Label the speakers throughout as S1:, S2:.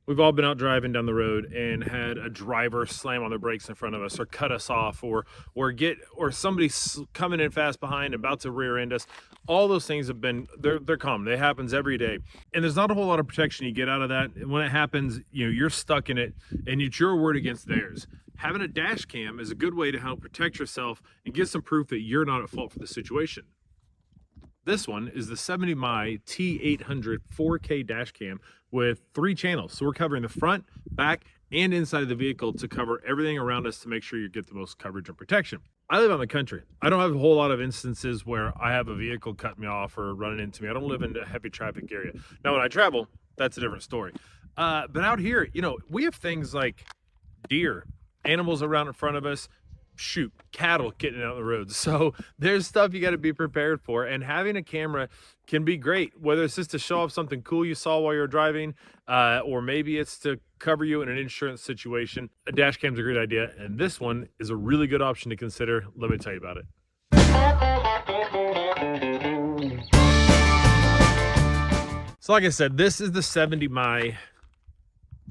S1: We've all been out driving down the road and had a driver slam on the brakes in front of us, or cut us off, or somebody coming in fast behind, about to rear end us. All those things have been they're common. It happens every day, and there's not a whole lot of protection you get out of that. And when it happens, you're stuck in it, and it's your word against theirs. Having a dash cam is a good way to help protect yourself and get some proof that you're not at fault for the situation. This one is the 70mai T800 4K dash cam with 3 channels. So we're covering the front, back, and inside of the vehicle to cover everything around us to make sure you get the most coverage and protection. I live out in the country. I don't have a whole lot of instances where I have a vehicle cut me off or running into me. I don't live in a heavy traffic area. Now, when I travel, that's a different story. But out here, we have things like deer, animals around in front of us, shoot, cattle getting out on the road. So there's stuff you got to be prepared for, and having a camera can be great, whether it's just to show off something cool you saw while you're driving, or maybe it's to cover you in an insurance situation. A dash cam's a great idea, and this one is a really good option to consider. Let me tell you about it. So like I said, this is the 70mai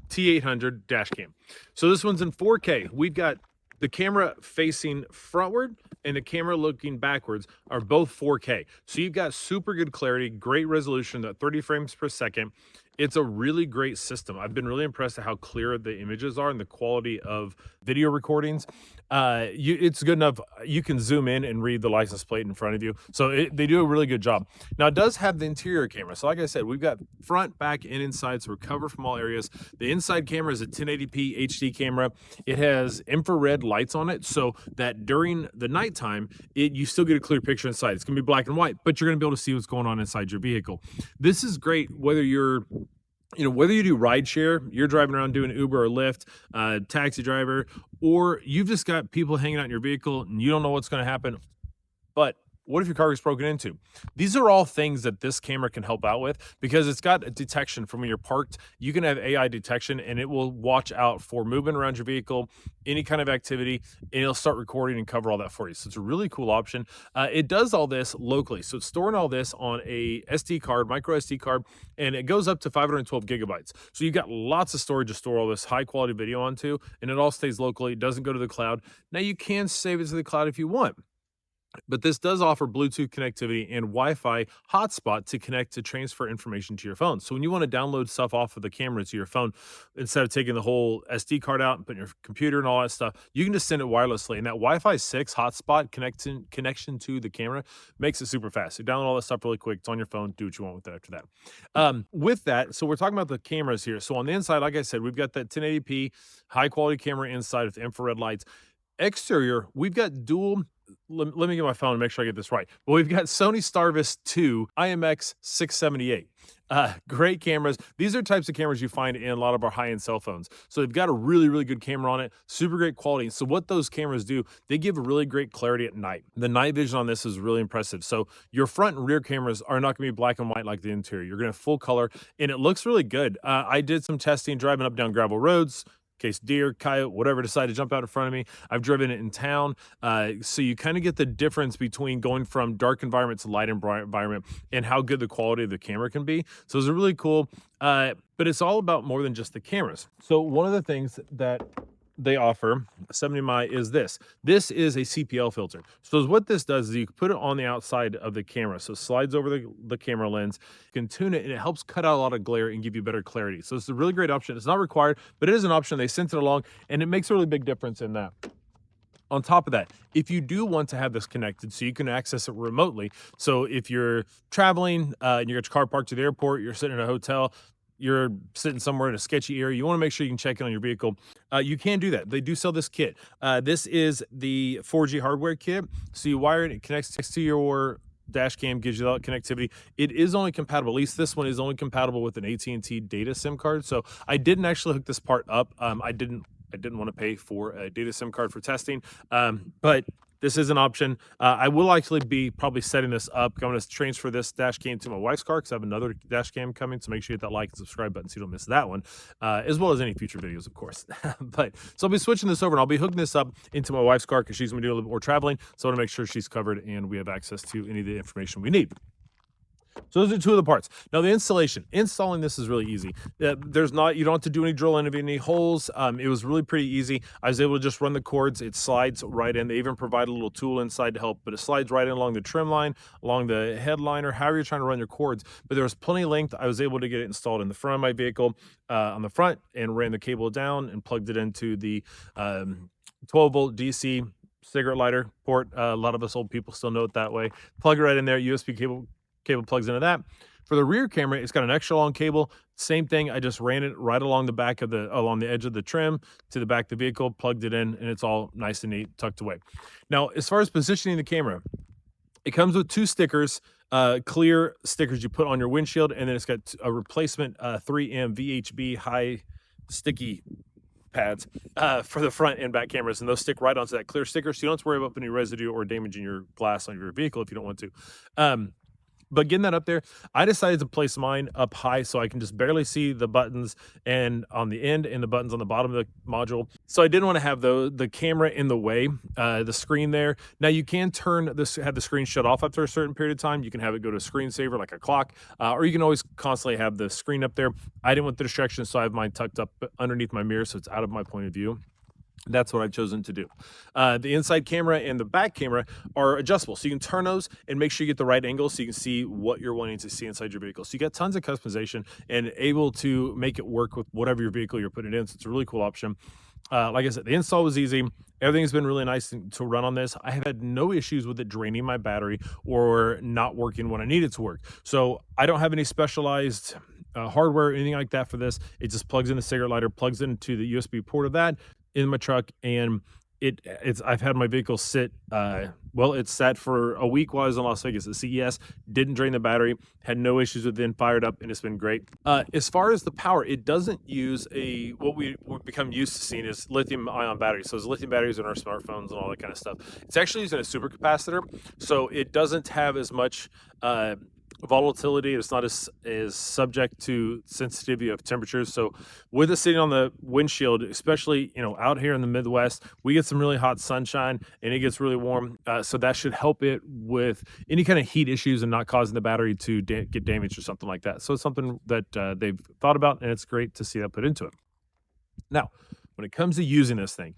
S1: T800 dash cam. So this one's in 4K. We've got the camera facing frontward and the camera looking backwards are both 4K. So you've got super good clarity, great resolution, at 30 frames per second. It's a really great system. I've been really impressed at how clear the images are and the quality of video recordings. It's good enough. You can zoom in and read the license plate in front of you. So they do a really good job. Now, it does have the interior camera. So like I said, we've got front, back, and inside. So we're covered from all areas. The inside camera is a 1080p HD camera. It has infrared lights on it so that during the nighttime, you still get a clear picture inside. It's going to be black and white, but you're going to be able to see what's going on inside your vehicle. This is great whether whether you do rideshare, you're driving around doing Uber or Lyft, taxi driver, or you've just got people hanging out in your vehicle and you don't know what's going to happen. But what if your car gets broken into? These are all things that this camera can help out with, because it's got a detection from when you're parked. You can have AI detection, and it will watch out for movement around your vehicle, any kind of activity, and it'll start recording and cover all that for you. So it's a really cool option. It does all this locally. So it's storing all this on a SD card, micro SD card, and it goes up to 512 gigabytes. So you've got lots of storage to store all this high quality video onto, and it all stays locally. It doesn't go to the cloud. Now, you can save it to the cloud if you want, but this does offer Bluetooth connectivity and Wi-Fi hotspot to connect to transfer information to your phone. So when you want to download stuff off of the camera to your phone, instead of taking the whole SD card out and putting your computer and all that stuff, you can just send it wirelessly. And that Wi-Fi 6 hotspot connection to the camera makes it super fast. So download all that stuff really quick. It's on your phone. Do what you want with it after that. With that, so we're talking about the cameras here. So on the inside, like I said, we've got that 1080p high quality camera inside with infrared lights. Exterior, we've got dual. Let me get my phone and make sure I get this right. But we've got Sony STARVIS 2 IMX 678. Great cameras. These are types of cameras you find in a lot of our high-end cell phones. So they've got a really, really good camera on it, super great quality. So what those cameras do, they give a really great clarity at night. The night vision on this is really impressive. So your front and rear cameras are not going to be black and white like the interior. You're going to have full color, and it looks really good. I did some testing driving up down gravel roads, case deer, coyote, whatever decide to jump out in front of me. I've driven it in town. So you kind of get the difference between going from dark environment to light environment and how good the quality of the camera can be. So it's really cool. But it's all about more than just the cameras. So one of the things that they offer 70mai is this. This is a CPL filter. So what this does is you put it on the outside of the camera. So it slides over the camera lens. You can tune it, and it helps cut out a lot of glare and give you better clarity. So it's a really great option. It's not required, but it is an option. They sent it along, and it makes a really big difference in that. On top of that, if you do want to have this connected so you can access it remotely, so if you're traveling, and you got your car parked at the airport, you're sitting in a hotel, you're sitting somewhere in a sketchy area, you want to make sure you can check in on your vehicle, you can do that. They do sell this kit. This is the 4G hardware kit. So you wire it, it connects to your dash cam, gives you that connectivity. It is only compatible, at least this one is only compatible with an AT&T data SIM card. So I didn't actually hook this part up. I didn't want to pay for a data SIM card for testing, but this is an option. I will actually be probably setting this up. I'm going to transfer this dash cam to my wife's car because I have another dash cam coming. So make sure you hit that like and subscribe button so you don't miss that one, as well as any future videos, of course. So I'll be switching this over, and I'll be hooking this up into my wife's car because she's going to do a little bit more traveling. So I want to make sure she's covered and we have access to any of the information we need. So those are two of the parts. Now the installation, installing this is really easy. You don't have to do any drill any holes. It was really pretty easy. I was able to just run the cords. It slides right in. They even provide a little tool inside to help, but it slides right in along the trim line, along the headliner, however you're trying to run your cords. But there was plenty of length. I was able to get it installed in the front of my vehicle on the front and ran the cable down and plugged it into the 12-volt DC cigarette lighter port. A lot of us old people still know it that way. Plug it right in there. USB cable plugs into that. For the rear camera, it's got an extra long cable. Same thing. I just ran it right along the edge of the trim to the back of the vehicle, plugged it in, and it's all nice and neat, tucked away. Now, as far as positioning the camera, it comes with 2 stickers, clear stickers you put on your windshield, and then it's got a replacement 3M VHB high sticky pads for the front and back cameras, and those stick right onto that clear sticker, so you don't have to worry about any residue or damaging your glass on your vehicle if you don't want to. But getting that up there, I decided to place mine up high so I can just barely see the buttons and on the end and the buttons on the bottom of the module. So I didn't want to have the camera in the way, the screen there. Now you can have the screen shut off after a certain period of time. You can have it go to a screensaver like a clock, or you can always constantly have the screen up there. I didn't want the distraction, so I have mine tucked up underneath my mirror so it's out of my point of view. That's what I've chosen to do. The inside camera and the back camera are adjustable, so you can turn those and make sure you get the right angle so you can see what you're wanting to see inside your vehicle. So you got tons of customization and able to make it work with whatever your vehicle you're putting it in. So it's a really cool option. Like I said, the install was easy. Everything's been really nice to run on this. I have had no issues with it draining my battery or not working when I need it to work. So I don't have any specialized hardware or anything like that for this. It just plugs in the cigarette lighter, plugs into the USB port of that in my truck, and I've had my vehicle sit, it's sat for a week while I was in Las Vegas at CES, didn't drain the battery, had no issues with it, fired up, and it's been great. As far as the power, it doesn't use what we've become used to seeing is lithium ion batteries. So there's lithium batteries in our smartphones and all that kind of stuff. It's actually using a supercapacitor, so it doesn't have as much volatility. It's not as subject to sensitivity of temperatures. So with it sitting on the windshield, especially out here in the Midwest, we get some really hot sunshine and it gets really warm. So that should help it with any kind of heat issues and not causing the battery to get damaged or something like that. So it's something that they've thought about, and it's great to see that put into it. Now, when it comes to using this thing,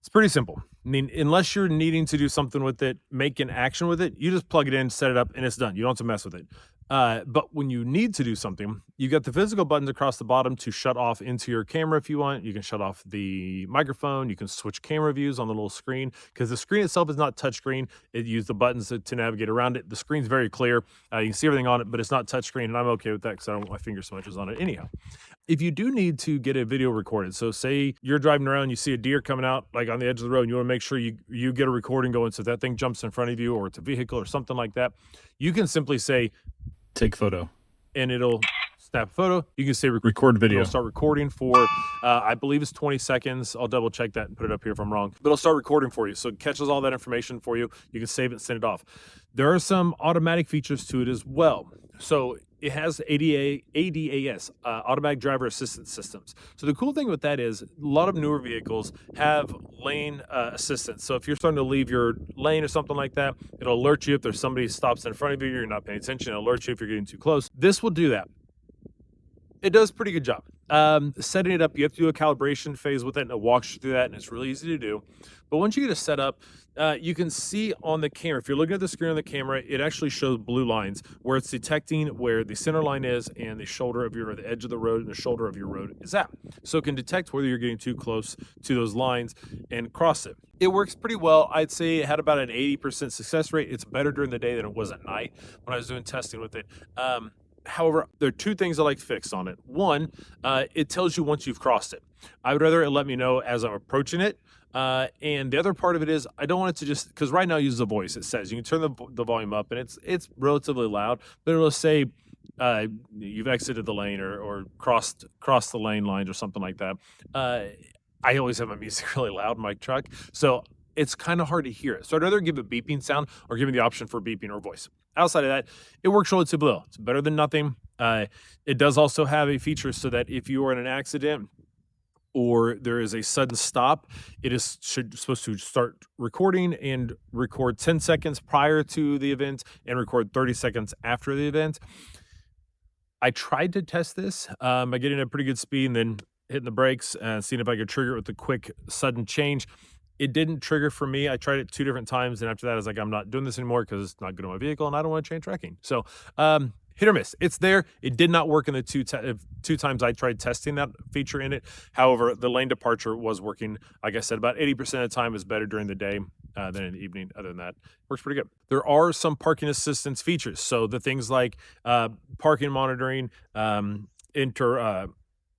S1: it's pretty simple. I mean, unless you're needing to do something with it, make an action with it, you just plug it in, set it up, and it's done. You don't have to mess with it. But when you need to do something, you got the physical buttons across the bottom to shut off into your camera if you want. You can shut off the microphone. You can switch camera views on the little screen because the screen itself is not touchscreen. It uses the buttons to navigate around it. The screen's very clear. You can see everything on it, but it's not touchscreen, and I'm okay with that because I don't want my finger so much as on it anyhow. If you do need to get a video recorded, so say you're driving around, you see a deer coming out like on the edge of the road, and you want to make sure you get a recording going so if that thing jumps in front of you or it's a vehicle or something like that, you can simply say,
S2: take photo,
S1: and it'll snap a photo. You can say
S2: record video.
S1: It'll start recording for, I believe it's 20 seconds. I'll double check that and put it up here if I'm wrong, but it'll start recording for you. So it catches all that information for you. You can save it and send it off. There are some automatic features to it as well. So it has ADAS, automatic driver assistance systems. So the cool thing with that is a lot of newer vehicles have lane assistance. So if you're starting to leave your lane or something like that, it'll alert you if there's somebody stops in front of you, you're not paying attention, it'll alert you if you're getting too close. This will do that. It does a pretty good job. Setting it up, you have to do a calibration phase with it, and it walks you through that, and it's really easy to do. But once you get it set up, you can see on the camera, if you're looking at the screen on the camera, it actually shows blue lines where it's detecting where the center line is and the edge of the road and the shoulder of your road is at. So it can detect whether you're getting too close to those lines and cross it. It works pretty well. I'd say it had about an 80% success rate. It's better during the day than it was at night when I was doing testing with it. However, there are two things I like to fix on it. One, it tells you once you've crossed it. I would rather it let me know as I'm approaching it. And the other part of it is I don't want it to just, because right now it uses a voice. It says you can turn the volume up and it's relatively loud, but it'll say you've exited the lane or crossed the lane lines or something like that. I always have my music really loud in my truck, so it's kind of hard to hear it. So I'd rather give a beeping sound or give me the option for beeping or voice. Outside of that, it works relatively well. It's better than nothing. It does also have a feature so that if you are in an accident or there is a sudden stop, it is supposed to start recording and record 10 seconds prior to the event and record 30 seconds after the event. I tried to test this by getting a pretty good speed and then hitting the brakes and seeing if I could trigger it with a quick sudden change. It didn't trigger for me. I tried it 2 different times, and after that, I was like, I'm not doing this anymore because it's not good on my vehicle, and I don't want to change tracking. So, hit or miss. It's there. It did not work in the two times I tried testing that feature in it. However, the lane departure was working. Like I said, about 80% of the time is better during the day than in the evening. Other than that, works pretty good. There are some parking assistance features. So the things like parking monitoring,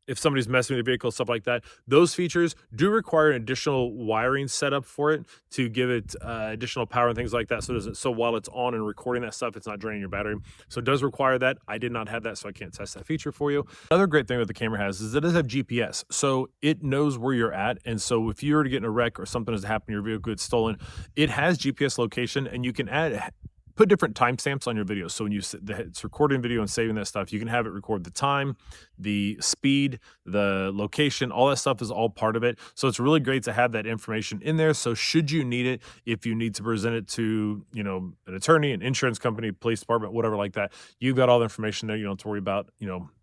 S1: if somebody's messing with the vehicle, stuff like that, those features do require an additional wiring setup for it to give it additional power and things like that. So while it's on and recording that stuff, it's not draining your battery. So it does require that. I did not have that, so I can't test that feature for you. Another great thing that the camera has is it does have GPS. So it knows where you're at. And so if you were to get in a wreck or something has happened, your vehicle gets stolen, it has GPS location, and you can put different timestamps on your video. So when it's recording video and saving that stuff, you can have it record the time, the speed, the location, all that stuff is all part of it. So it's really great to have that information in there. So should you need it, if you need to present it to, an attorney, an insurance company, police department, whatever like that, you've got all the information there. You don't have to worry about,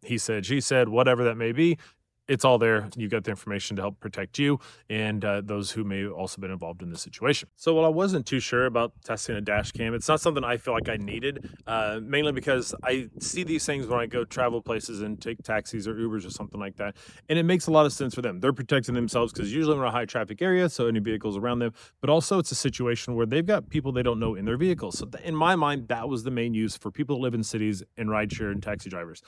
S1: he said, she said, whatever that may be. It's all there. You got the information to help protect you and those who may have also been involved in this situation. So while I wasn't too sure about testing a dash cam, it's not something I feel like I needed, mainly because I see these things when I go travel places and take taxis or Ubers or something like that. And it makes a lot of sense for them. They're protecting themselves because usually we're in a high traffic area, so any vehicles around them, but also it's a situation where they've got people they don't know in their vehicles. So in my mind, that was the main use for people that live in cities and rideshare and taxi drivers.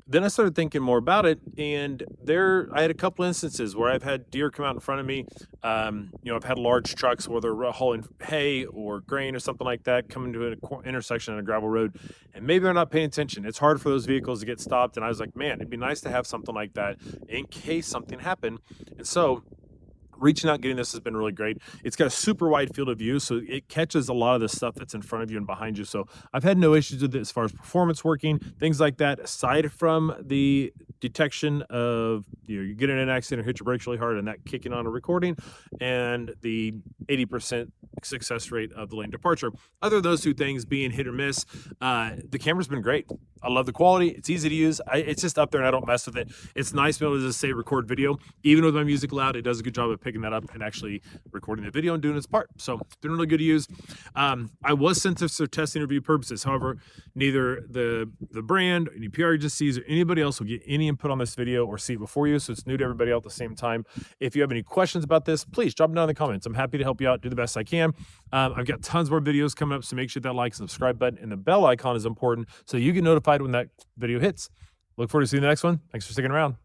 S1: Then I started thinking more about it, and I had a couple instances where I've had deer come out in front of me. I've had large trucks where they're hauling hay or grain or something like that, coming to an intersection on a gravel road, and maybe they're not paying attention. It's hard for those vehicles to get stopped, and I was like, man, it'd be nice to have something like that in case something happened. And so reaching out, getting this has been really great. It's got a super wide field of view, so it catches a lot of the stuff that's in front of you and behind you. So I've had no issues with it as far as performance working, things like that, aside from the detection of, you get in an accident or hit your brakes really hard and that kicking on a recording, and the 80% success rate of the lane departure. Other than those two things being hit or miss, the camera's been great. I love the quality. It's easy to use. It's just up there and I don't mess with it. It's nice to be able to just say record video. Even with my music loud, it does a good job of picking that up and actually recording the video and doing its part. So it's been really good to use. I was sent this for testing review purposes. However, neither the brand, any PR agencies, or anybody else will get any input on this video or see it before you. So it's new to everybody out at the same time. If you have any questions about this, please drop them down in the comments. I'm happy to help you out, do the best I can. I've got tons more videos coming up, so make sure that like, subscribe button, and the bell icon is important so you get notified when that video hits. Look forward to seeing the next one. Thanks for sticking around.